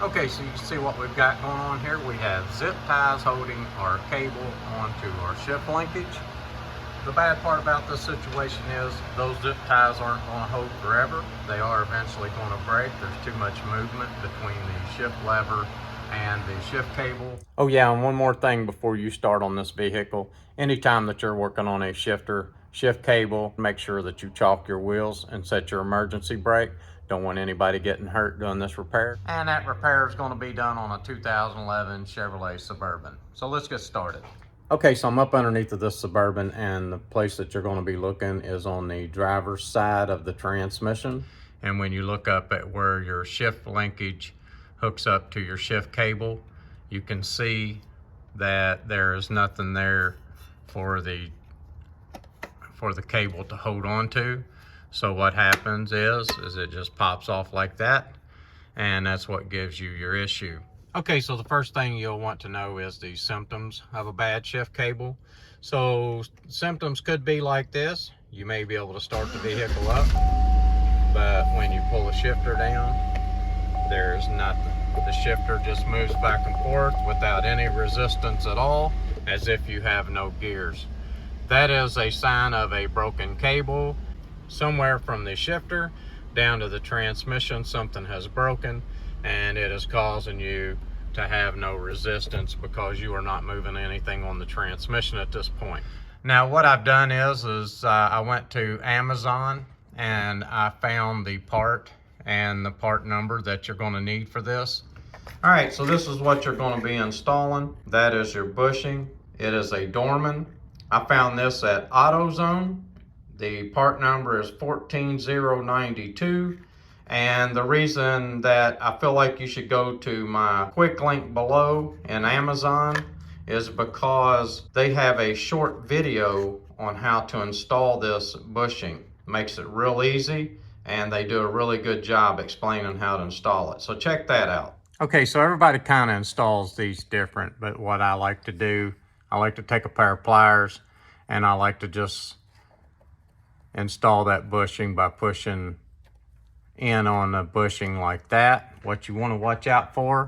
Okay, so you can see what we've got going on here. We have zip ties holding our cable onto our shift linkage. The bad part about this situation is those zip ties aren't going to hold forever. They are eventually going to break. There's too much movement between the shift lever and the shift cable. Oh yeah, and one more thing before you start on this vehicle. Anytime that you're working on a shift cable, make sure that you chalk your wheels and set your emergency brake. Don't want anybody getting hurt doing this repair. And that repair is going to be done on a 2011 Chevrolet Suburban. So let's get started. Okay, so I'm up underneath of this Suburban, and the place that you're going to be looking is on the driver's side of the transmission. And when you look up at where your shift linkage hooks up to your shift cable, you can see that there is nothing there for the cable to hold on to. So what happens is it just pops off like that, and that's what gives you your issue. Okay, so the first thing you'll want to know is the symptoms of a bad shift cable. So symptoms could be like this. You may be able to start the vehicle up, but when you pull the shifter down, there's nothing. The shifter just moves back and forth without any resistance at all, as if you have no gears. That is a sign of a broken cable. Somewhere from the shifter down to the transmission, something has broken, and it is causing you to have no resistance because you are not moving anything on the transmission at this point. Now what I've done is I went to Amazon and I found the part and the part number that you're going to need for this. All right, so this is what you're going to be installing. That is your bushing. It is a Dorman. I found this at AutoZone. The part number is 14092. And the reason that I feel like you should go to my quick link below in Amazon is because they have a short video on how to install this bushing. Makes it real easy, and they do a really good job explaining how to install it. So check that out. Okay, so everybody kind of installs these different, but what I like to do, I like to take a pair of pliers and I like to just install that bushing by pushing in on the bushing like that. What you want to watch out for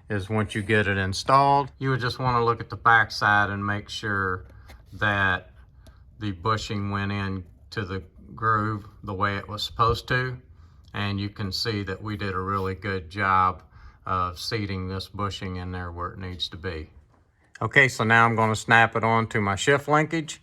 is once you get it installed, you would just want to look at the back side and make sure that the bushing went in to the groove the way it was supposed to. And you can see that we did a really good job of seating this bushing in there where it needs to be. Okay, so now I'm going to snap it onto my shift linkage.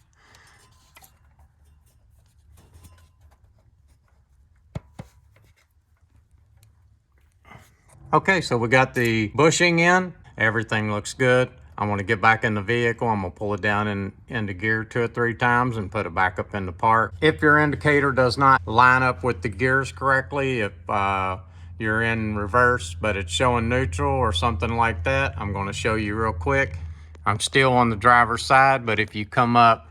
Okay, so we got the bushing in. Everything looks good. I want to get back in the vehicle. I'm going to pull it down into gear 2 or 3 times and put it back up into park. If your indicator does not line up with the gears correctly, if you're in reverse but it's showing neutral or something like that, I'm going to show you real quick. I'm still on the driver's side, but if you come up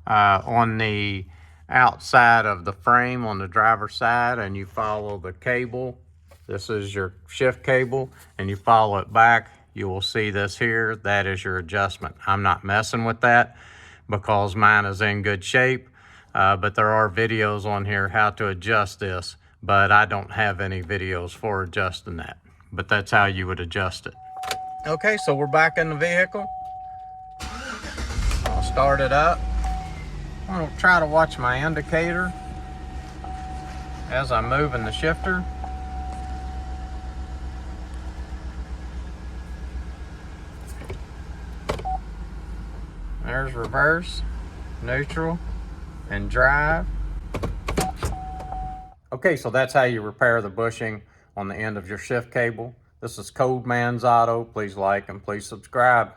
on the outside of the frame on the driver's side and you follow the cable, this is your shift cable, and you follow it back, you will see this here. That is your adjustment. I'm not messing with that because mine is in good shape, but there are videos on here how to adjust this, but I don't have any videos for adjusting that. But that's how you would adjust it. Okay, so we're back in the vehicle. I'll start it up. I'm gonna try to watch my indicator as I'm moving the shifter. There's reverse, neutral, and drive. Okay, so that's how you repair the bushing on the end of your shift cable. This is Cold Man's Auto. Please like and please subscribe.